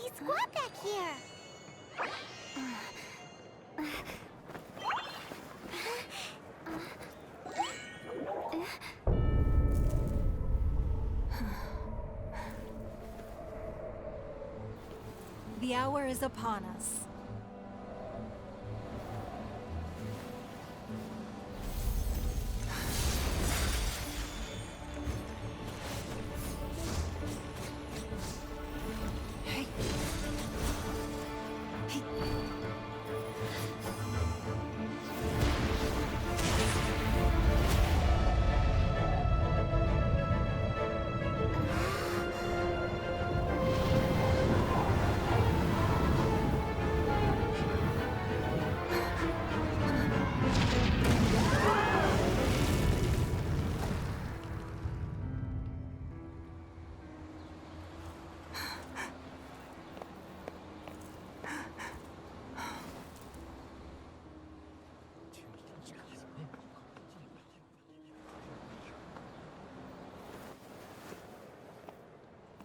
crazy squad back here? The hour is upon us.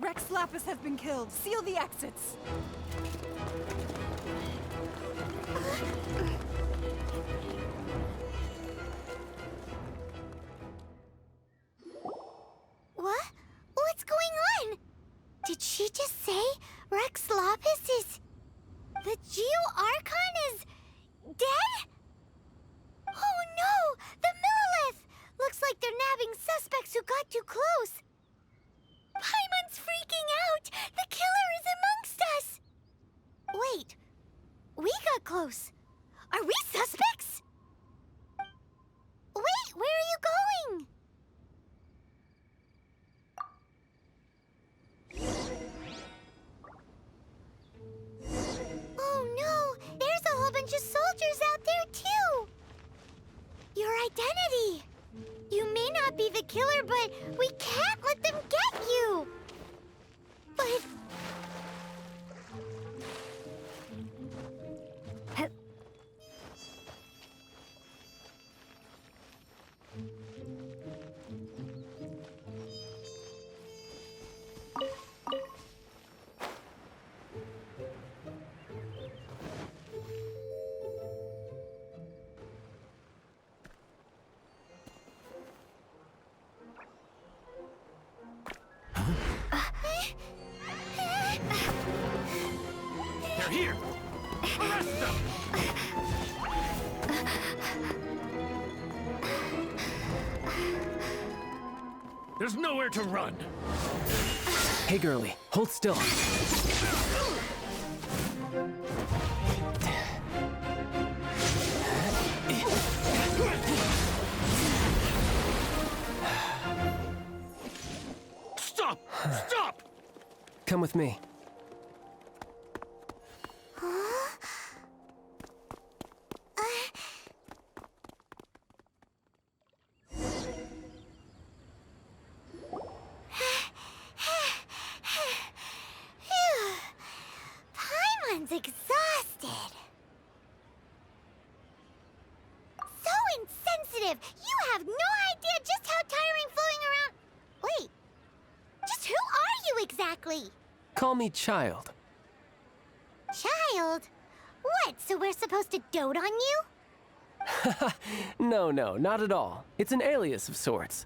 Rex Lapis has been killed. Seal the exits. What? What's going on? Did she just say Rex Lapis is... the Geo-Archon is... dead? Oh no! The Monolith! Looks like they're nabbing suspects who got too close. Paimon's freaking out! The killer is amongst us! Wait, we got close. Are we suspects? Wait, where are you going? Oh no, there's a whole bunch of soldiers out there too! Your identity! You may not be the killer, but we can't let them get you! But... They're here! Arrest them! There's nowhere to run! Hey, girlie, hold still. Stop! Stop! Come with me. Paimon's exhausted. So insensitive! You have no idea just how tiring floating around... Wait, just who are you exactly? Call me Child. Child? What, so we're supposed to dote on you? No, not at all. It's an alias of sorts.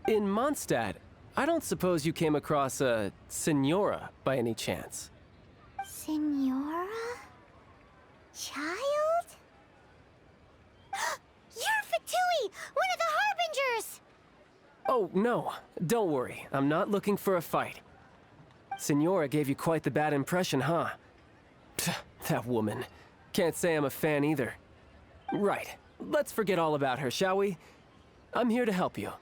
In Mondstadt, I don't suppose you came across a Senora by any chance. Senora? Child? You're Fatui, one of the Harbingers! Oh, no. Don't worry. I'm not looking for a fight. Senora gave you quite the bad impression, huh? Pfft, that woman. Can't say I'm a fan either. Right. Let's forget all about her, shall we? I'm here to help you.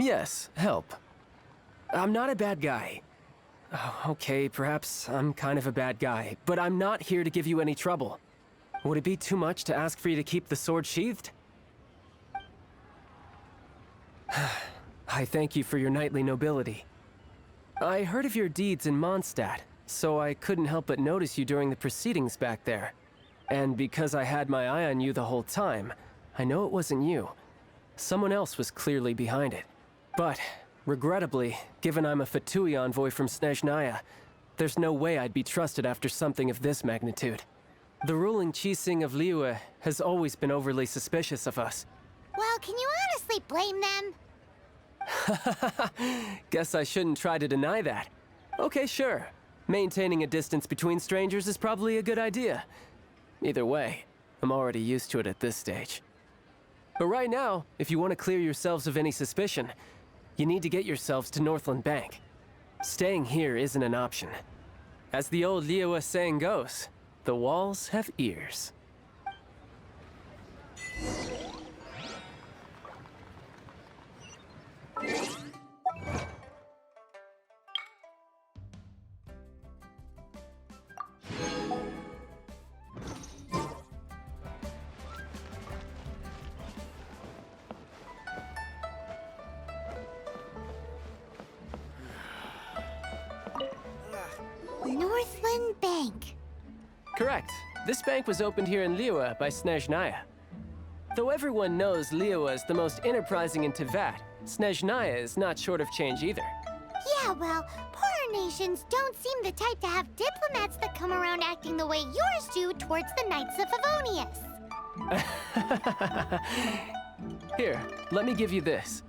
Yes, help. I'm not a bad guy. Oh, okay, perhaps I'm kind of a bad guy, but I'm not here to give you any trouble. Would it be too much to ask for you to keep the sword sheathed? I thank you for your knightly nobility. I heard of your deeds in Mondstadt, so I couldn't help but notice you during the proceedings back there. And because I had my eye on you the whole time, I know it wasn't you. Someone else was clearly behind it. But Regrettably, given I'm a Fatui envoy from Snezhnaya, there's no way I'd be trusted after something of this magnitude. The ruling Qixing of Liyue has always been overly suspicious of us. Well, can you honestly blame them? Guess I shouldn't try to deny that. Okay, sure. Maintaining a distance between strangers is probably a good idea. Either way, I'm already used to it at this stage. But right now, if you want to clear yourselves of any suspicion, you need to get yourselves to Northland Bank. Staying here isn't an option. As the old Liyue saying goes, the walls have ears. Northland Bank. Correct. This bank was opened here in Liyue by Snezhnaya. Though everyone knows Liyue is the most enterprising in Teyvat, Snezhnaya is not short of change either. Yeah, well, poorer nations don't seem the type to have diplomats that come around acting the way yours do towards the Knights of Favonius. Here, let me give you this.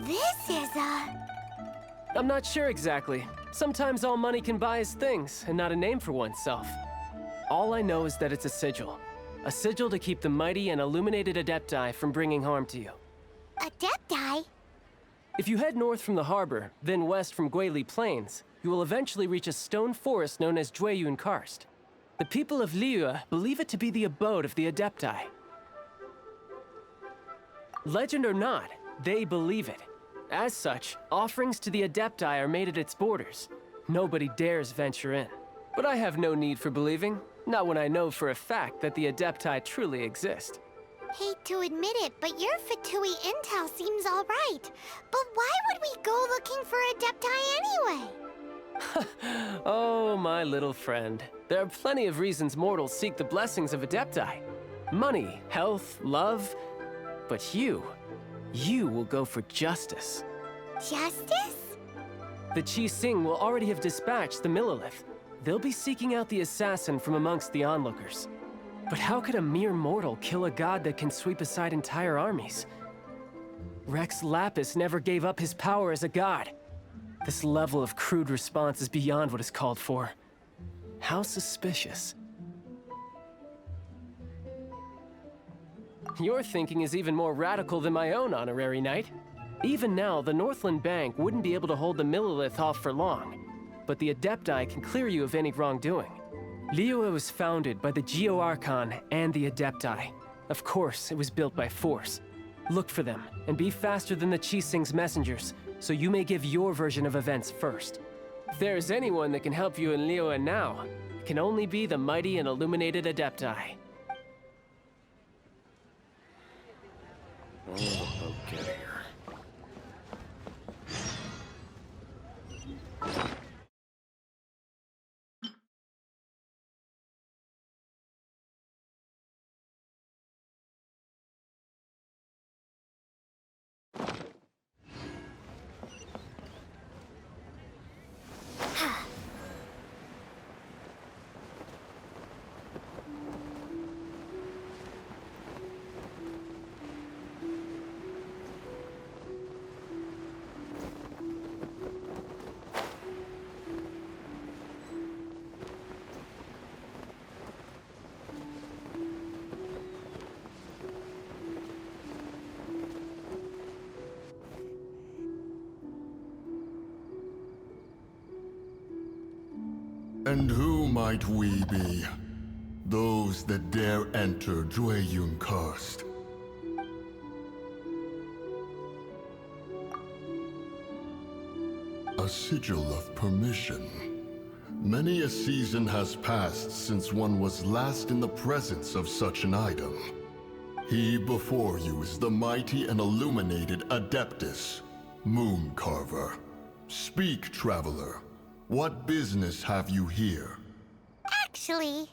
This is I'm not sure exactly. Sometimes all money can buy is things, and not a name for oneself. All I know is that it's a sigil. A sigil to keep the mighty and illuminated Adepti from bringing harm to you. Adepti? If you head north from the harbor, then west from Guili Plains, you will eventually reach a stone forest known as Jueyun Karst. The people of Liyue believe it to be the abode of the Adepti. Legend or not, they believe it. As such, offerings to the Adepti are made at its borders. Nobody dares venture in. But I have no need for believing, not when I know for a fact that the Adepti truly exist. Hate to admit it, but your Fatui intel seems alright. But why would we go looking for Adepti anyway? Oh, my little friend. There are plenty of reasons mortals seek the blessings of Adepti. Money, health, love. But you will go for justice. Justice? The Qixing will already have dispatched the Monolith. They'll be seeking out the assassin from amongst the onlookers. But how could a mere mortal kill a god that can sweep aside entire armies? Rex Lapis never gave up his power as a god. This level of crude response is beyond what is called for. How suspicious. Your thinking is even more radical than my own, Honorary Knight. Even now, the Northland Bank wouldn't be able to hold the Monolith off for long, but the Adepti can clear you of any wrongdoing. Liyue was founded by the Geo-Archon and the Adepti. Of course, it was built by force. Look for them, and be faster than the Qixing's messengers, so you may give your version of events first. If there is anyone that can help you in Liyue now, it can only be the mighty and illuminated Adepti. Oh, get here. And who might we be? Those that dare enter Jueyun Karst. A sigil of permission. Many a season has passed since one was last in the presence of such an item. He before you is the mighty and illuminated Adeptus, Mooncarver. Speak, traveler. What business have you here? Actually,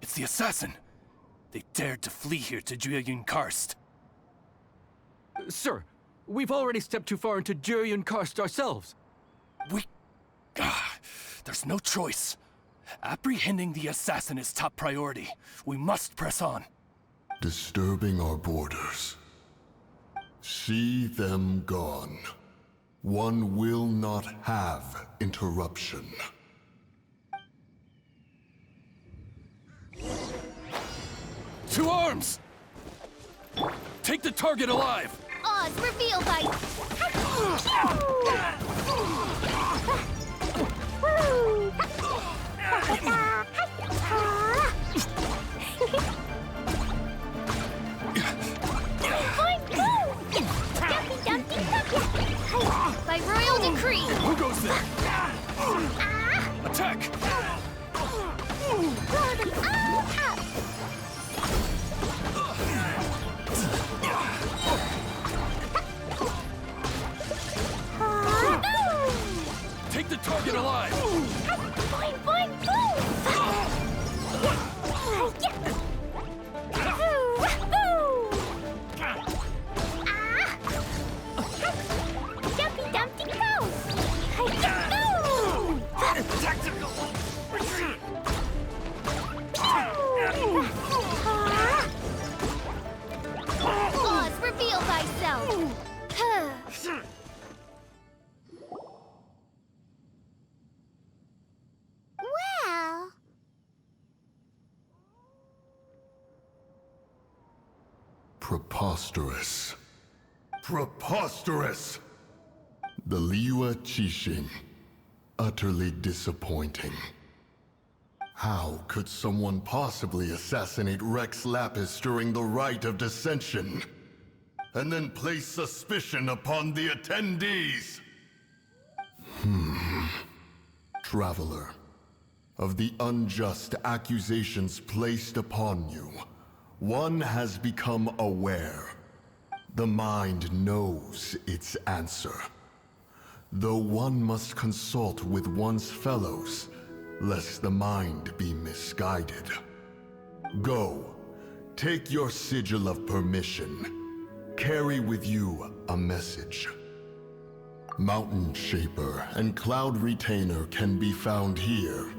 It's the assassin! They dared to flee here to Jueyun Karst. Sir, we've already stepped too far into Jurian Karst ourselves. There's no choice. Apprehending the assassin is top priority. We must press on. Disturbing our borders. See them gone. One will not have interruption. To arms! Take the target alive! Oz, reveal by... By royal decree! Who goes there? Attack! Blow them all up! Take the target alive! Boing, boing, boom! Jumpy Dumpty Go! Tactical! Retreat! Oz, reveal thyself! Well... Preposterous. Preposterous! The Liyue Qixing. Utterly disappointing. How could someone possibly assassinate Rex Lapis during the Rite of Dissension? And then place suspicion upon the attendees? Traveler, of the unjust accusations placed upon you, one has become aware. The mind knows its answer. Though one must consult with one's fellows, lest the mind be misguided. Go, take your sigil of permission. Carry with you a message. Mountain Shaper and Cloud Retainer can be found here.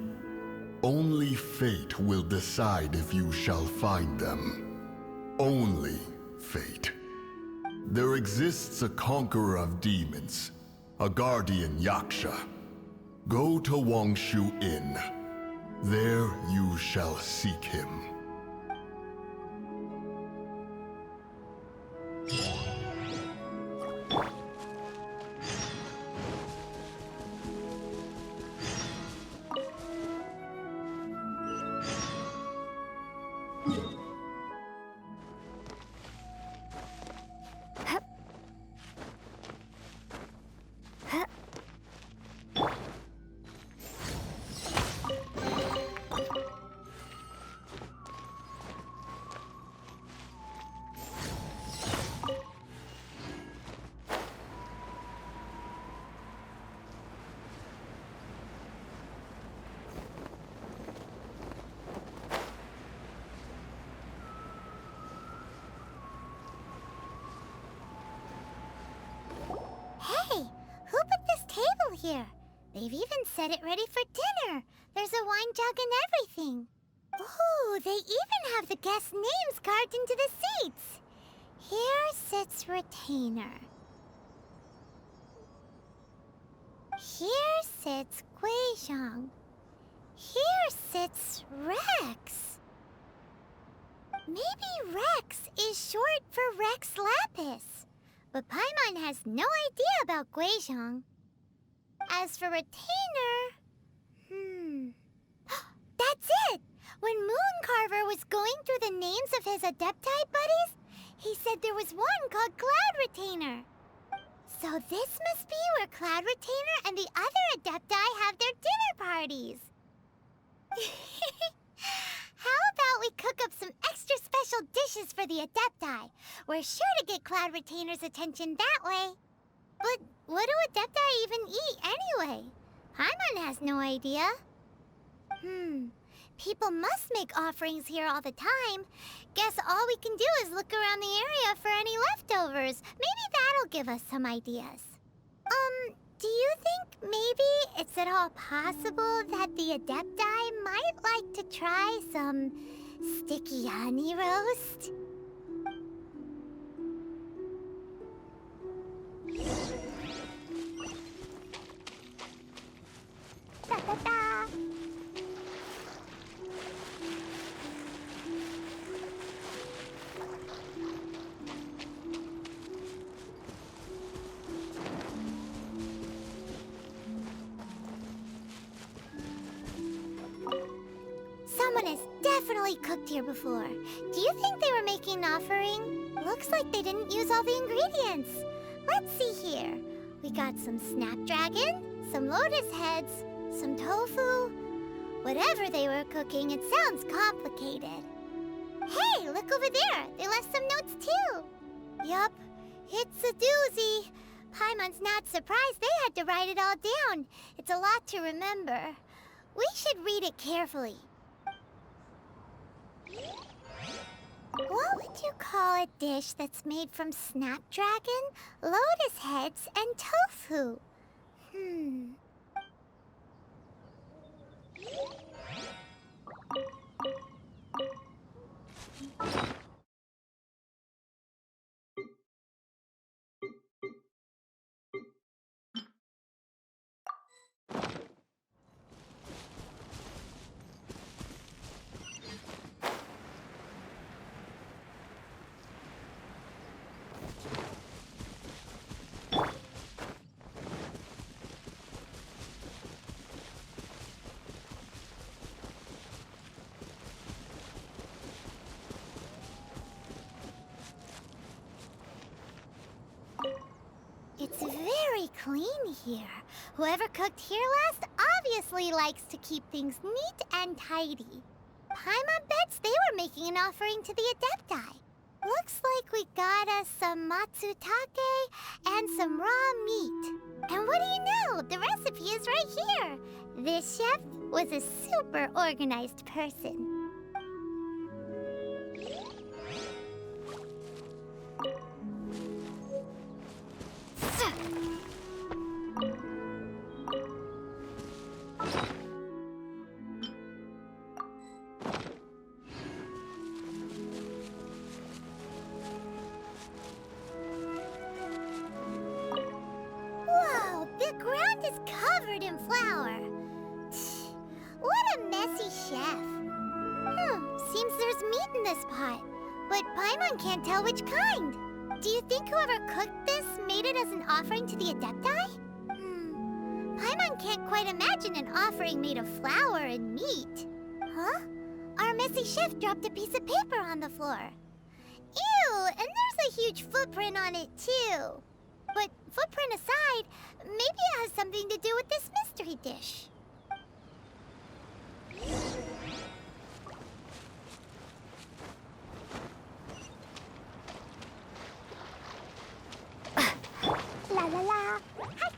Only fate will decide if you shall find them. Only fate. There exists a conqueror of demons, a guardian Yaksha. Go to Wangshu Inn. There you shall seek him. Hey, who put this table here? They've even set it ready for dinner. There's a wine jug and everything. Ooh, they even have the guests' names carved into the seats. Here sits Retainer. Here sits Guizhong. Here sits Rex. Maybe Rex is short for Rex Lapis. But Paimon has no idea about Guizhong. As for Retainer... That's it! When Mooncarver was going through the names of his Adepti buddies, he said there was one called Cloud Retainer. So this must be where Cloud Retainer and the other Adepti have their dinner parties. How about we cook up some extra special dishes for the Adepti? We're sure to get Cloud Retainer's attention that way. But what do Adepti even eat anyway? Paimon has no idea. People must make offerings here all the time. Guess all we can do is look around the area for any leftovers. Maybe that'll give us some ideas. Do you think maybe it's at all possible that the Adepti might like to try some sticky honey roast? Da-da-da. Someone has definitely cooked here before. Do you think they were making an offering? Looks like they didn't use all the ingredients. Let's see here. We got some snapdragon, some lotus heads, some tofu. Whatever they were cooking, it sounds complicated. Hey, look over there. They left some notes too. Yup, it's a doozy. Paimon's not surprised they had to write it all down. It's a lot to remember. We should read it carefully. What would you call a dish that's made from snapdragon, lotus heads, and tofu? It's very clean here. Whoever cooked here last obviously likes to keep things neat and tidy. Paimon bets they were making an offering to the Adepti. Looks like we got us some matsutake and some raw meat. And what do you know? The recipe is right here. This chef was a super organized person. Whoa, the ground is covered in flour. What a messy chef. Seems there's meat in this pot, but Paimon can't tell which kind. Do you think whoever cooked this made it as an offering to the Adepti? Paimon can't quite imagine an offering made of flour and meat. Huh? Our messy chef dropped a piece of paper on the floor. Ew, and there's a huge footprint on it too. But footprint aside, maybe it has something to do with this mystery dish. La la la. Hi.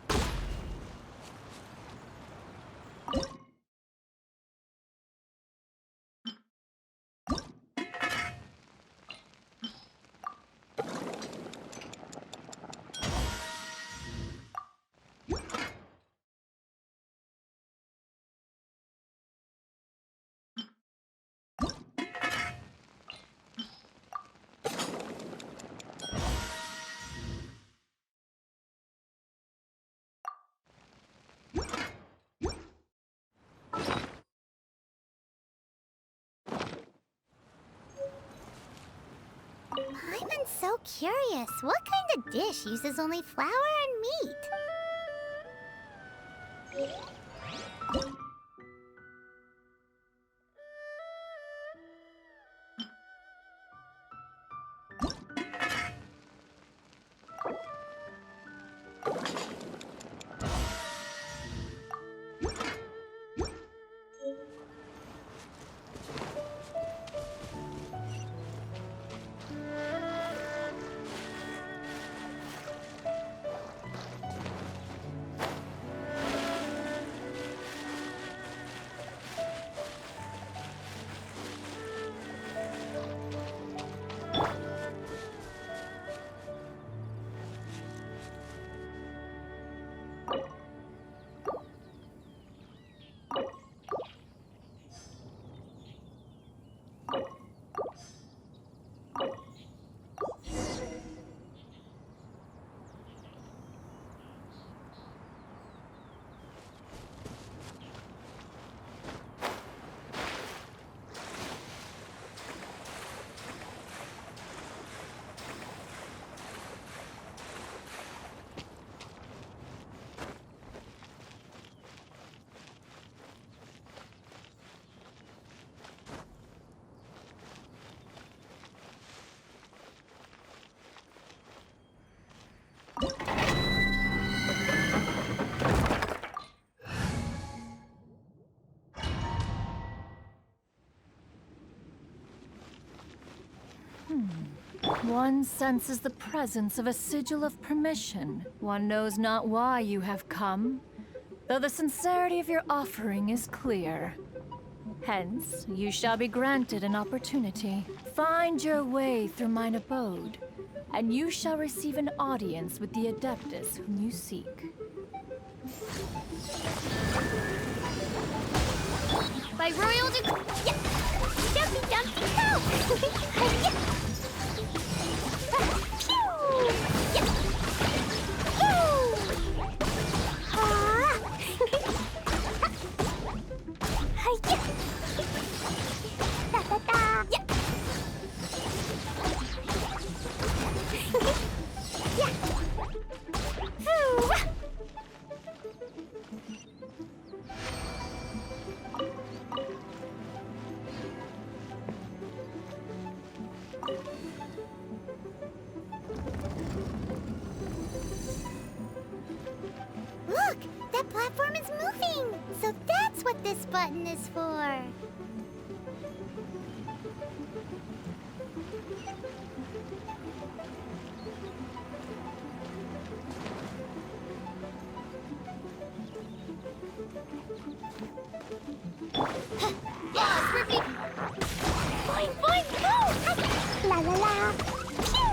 Paimon's so curious. What kind of dish uses only flour and meat? One senses the presence of a sigil of permission. One knows not why you have come, though the sincerity of your offering is clear. Hence, you shall be granted an opportunity. Find your way through mine abode, and you shall receive an audience with the Adeptus whom you seek. By royal yeah. Jumpy, jumpy, go! Yeah. Phew! Yeah. Phew! Ah. Yeah. Da, da, da. Yeah. Yeah. Phew! Look! That platform is moving! So that's what this button is for! Yes, we're big! Boing, boing, go! La la la! Pew!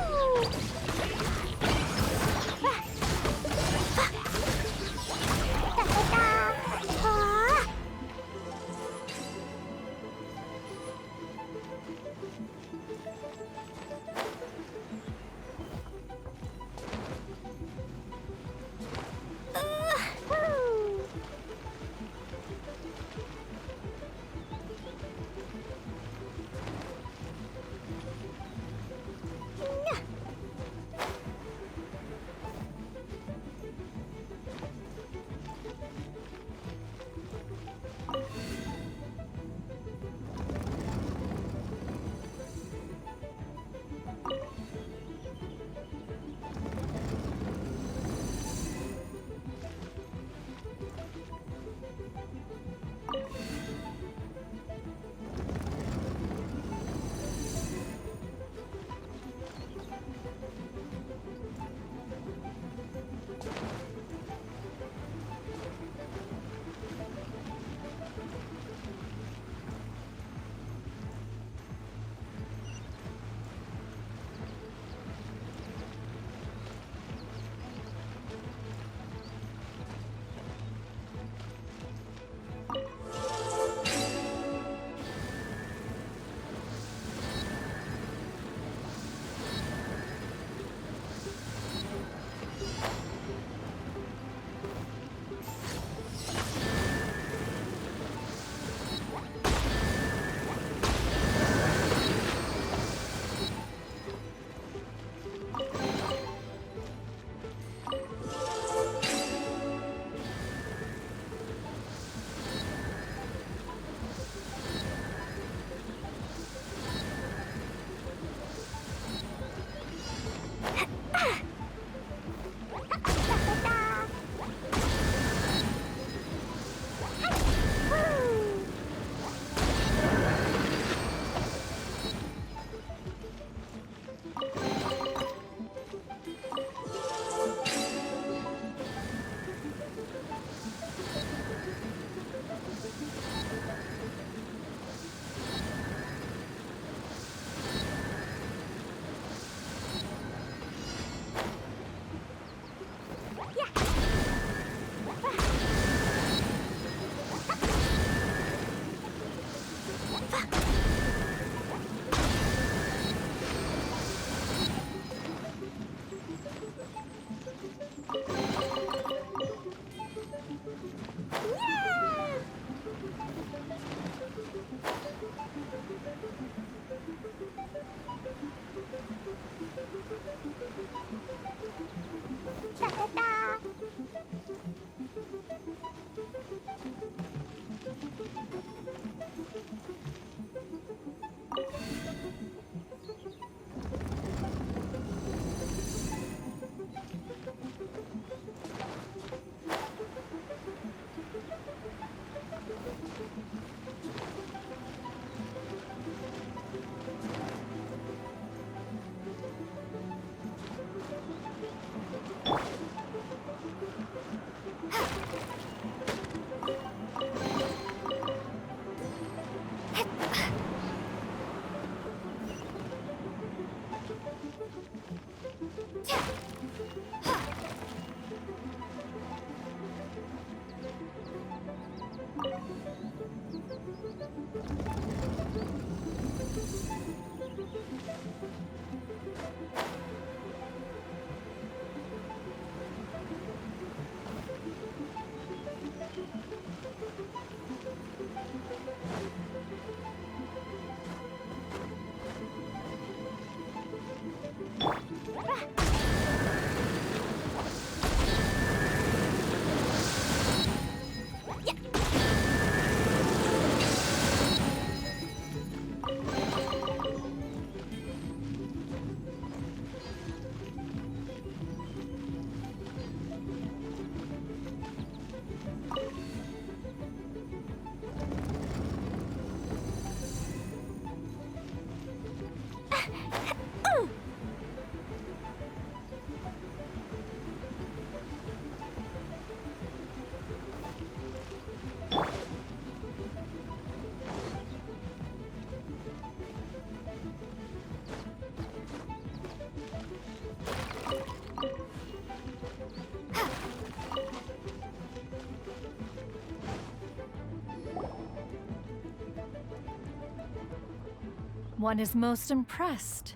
one is most impressed.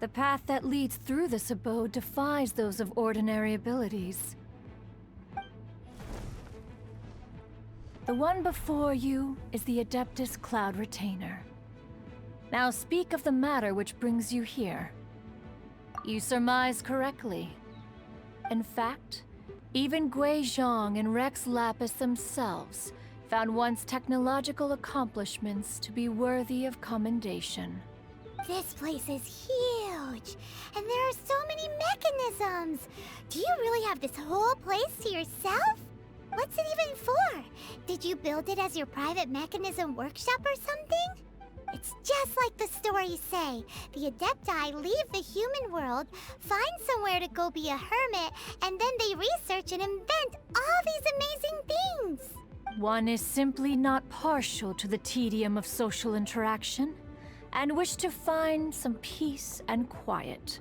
The path that leads through this abode defies those of ordinary abilities. The one before you is the Adeptus Cloud Retainer. Now speak of the matter which brings you here. You surmise correctly. In fact, even Gui Zhang and Rex Lapis themselves found one's technological accomplishments to be worthy of commendation. This place is huge, and there are so many mechanisms. Do you really have this whole place to yourself? What's it even for? Did you build it as your private mechanism workshop or something? It's just like the stories say. The Adepti leave the human world, find somewhere to go be a hermit, and then they research and invent all these amazing things. One is simply not partial to the tedium of social interaction, and wished to find some peace and quiet.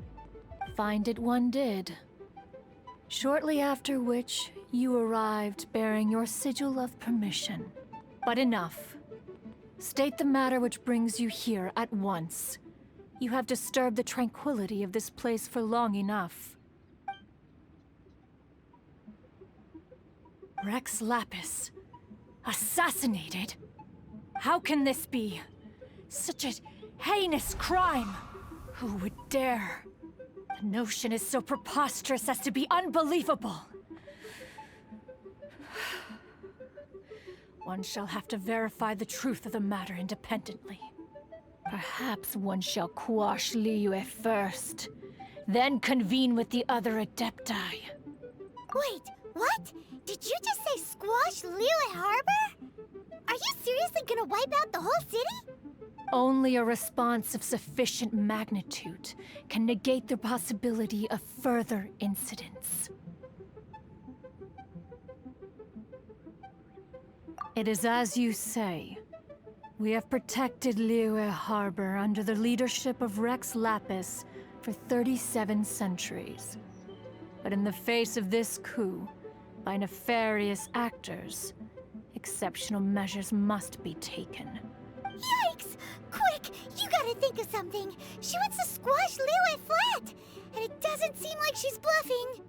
Find it one did. Shortly after which, you arrived bearing your sigil of permission. But enough. State the matter which brings you here at once. You have disturbed the tranquility of this place for long enough. Rex Lapis. Assassinated? How can this be? Such a heinous crime! Who would dare? The notion is so preposterous as to be unbelievable. One shall have to verify the truth of the matter independently. Perhaps one shall quash Liyue first, then convene with the other Adepti. Wait, what? Did you just say squash Liyue Harbor? Are you seriously gonna wipe out the whole city? Only a response of sufficient magnitude can negate the possibility of further incidents. It is as you say. We have protected Liyue Harbor under the leadership of Rex Lapis for 37 centuries. But in the face of this coup, by nefarious actors, exceptional measures must be taken. Yikes! Quick, you gotta think of something. She wants to squash Liyue flat, and it doesn't seem like she's bluffing.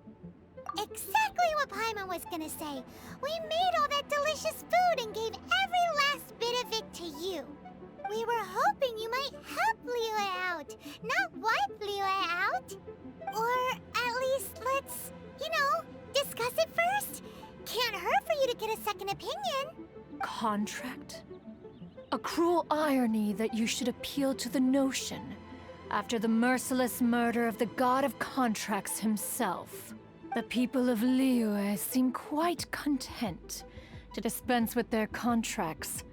Exactly what Paimon was gonna say. We made all that delicious food and gave every last bit of it to you. We were hoping you might help Liyue out, not wipe Liyue out. Or at least let's, discuss it first. Can't hurt for you to get a second opinion. Contract? A cruel irony that you should appeal to the notion after the merciless murder of the god of contracts himself. The people of Liyue seem quite content to dispense with their contracts.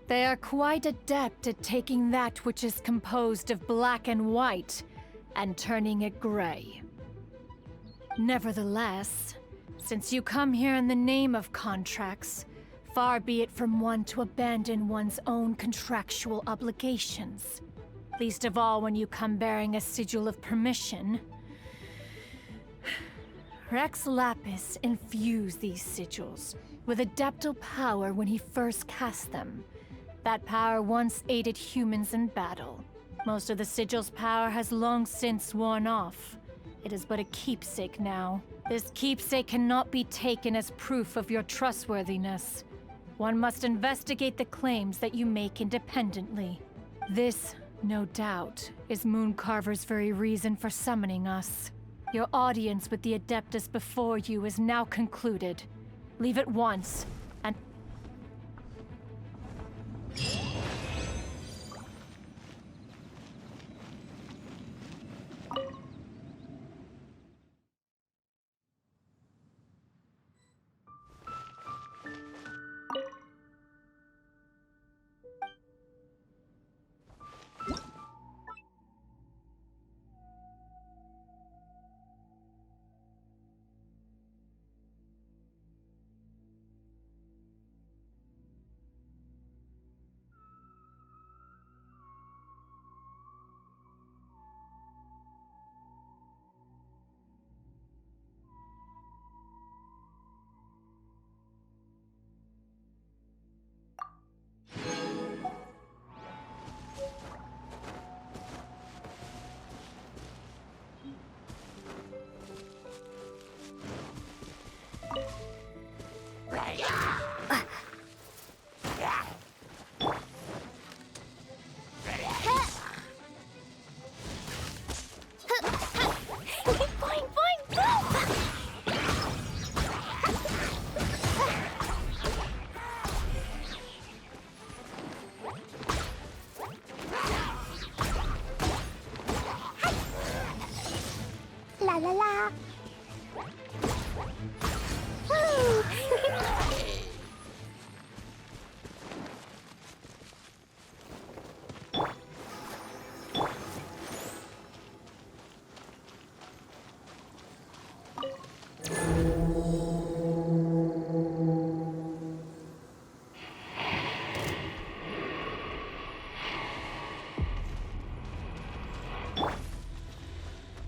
They are quite adept at taking that which is composed of black and white and turning it gray. Nevertheless, since you come here in the name of contracts, far be it from one to abandon one's own contractual obligations. Least of all when you come bearing a sigil of permission. Rex Lapis infused these sigils with adeptal power when he first cast them. That power once aided humans in battle. Most of the sigil's power has long since worn off. It is but a keepsake now. This keepsake cannot be taken as proof of your trustworthiness. One must investigate the claims that you make independently. This, no doubt, is Mooncarver's very reason for summoning us. Your audience with the Adeptus before you is now concluded. Leave at once, and... La la la. Woo!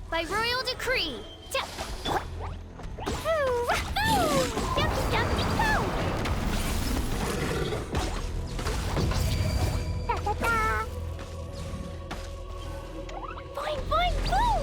By royal decree. Boing, boing, boom!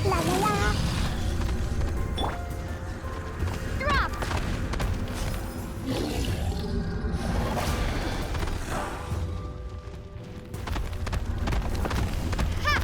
La la la. Drop. Ha.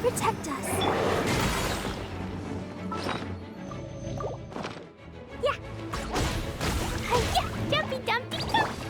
protect us. Yeah. Hi-ya! Dumpy dumpy dump.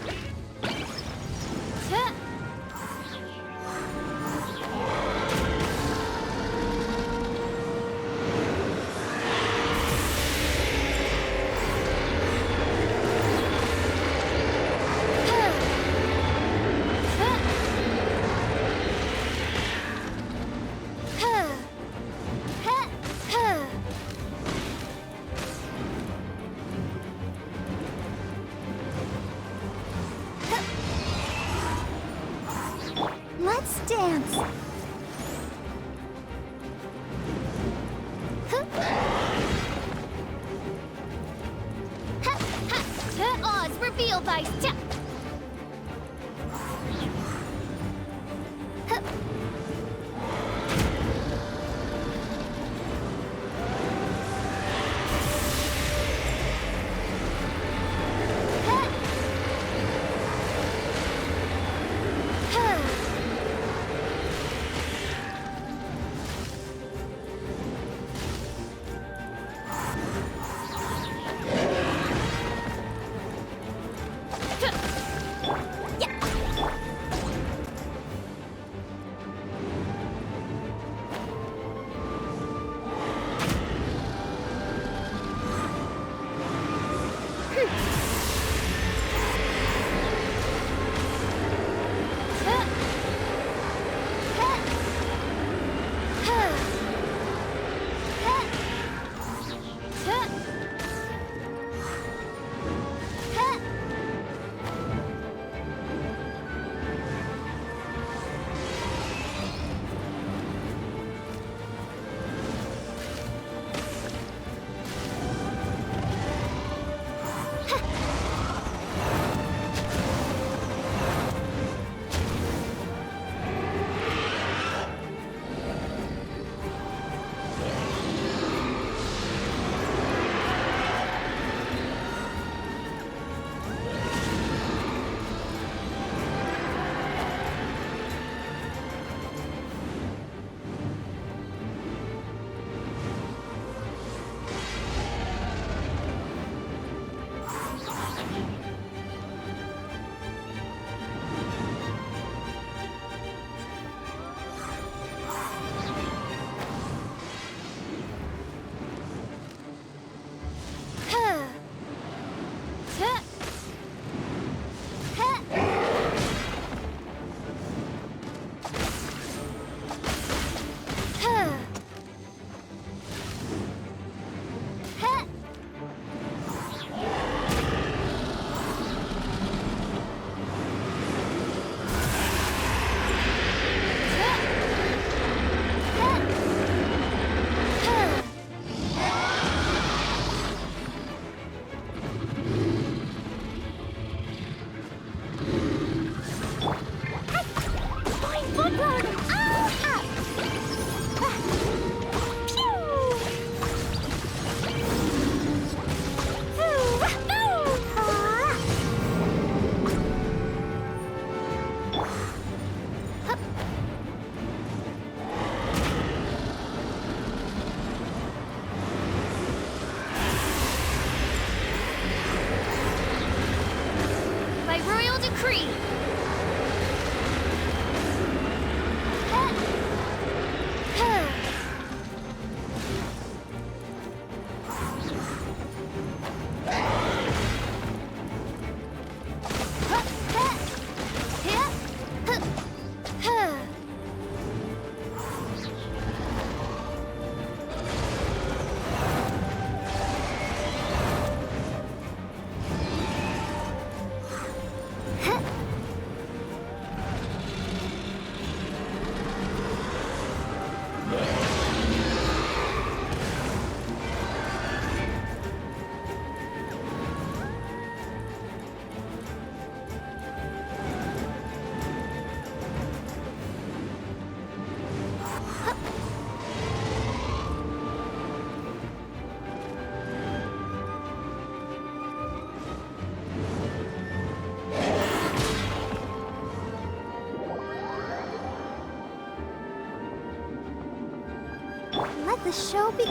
Let the show be.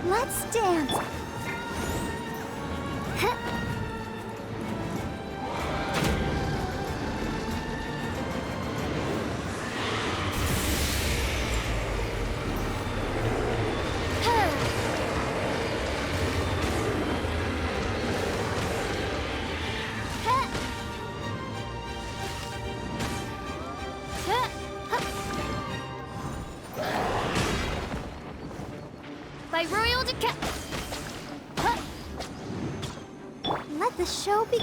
Let's dance. By royal decree. Let the show be.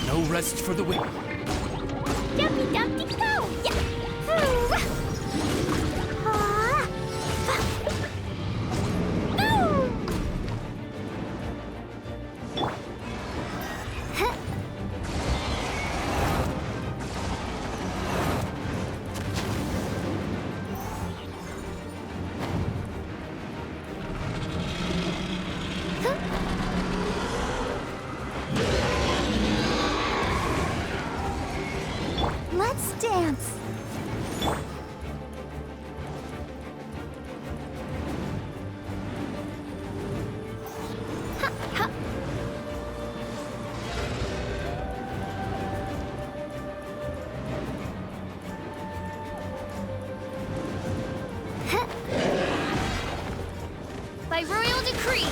No rest for the wicked. Dumpy dumpty go! Yeah. Let's dance. By royal decree.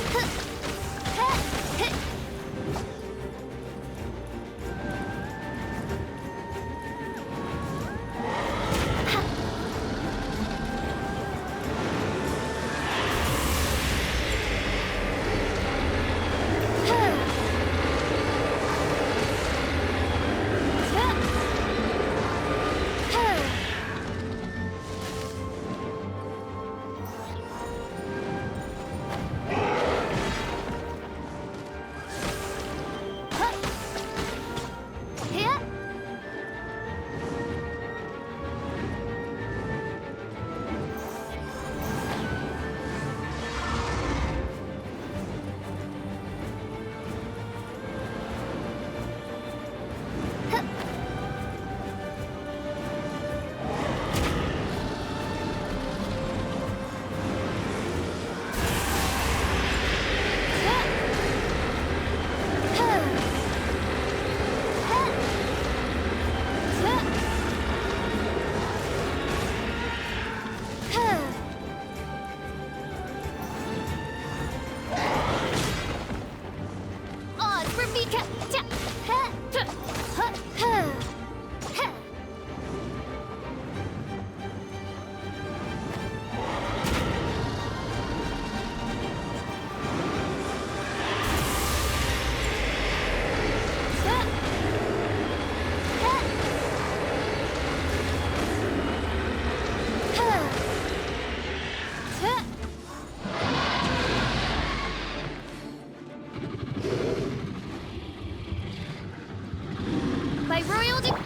By royal decree.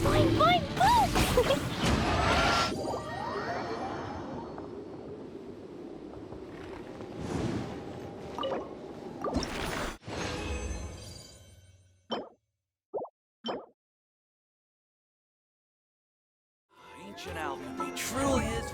Boing, boing, boing! Ancient Albion, he truly is.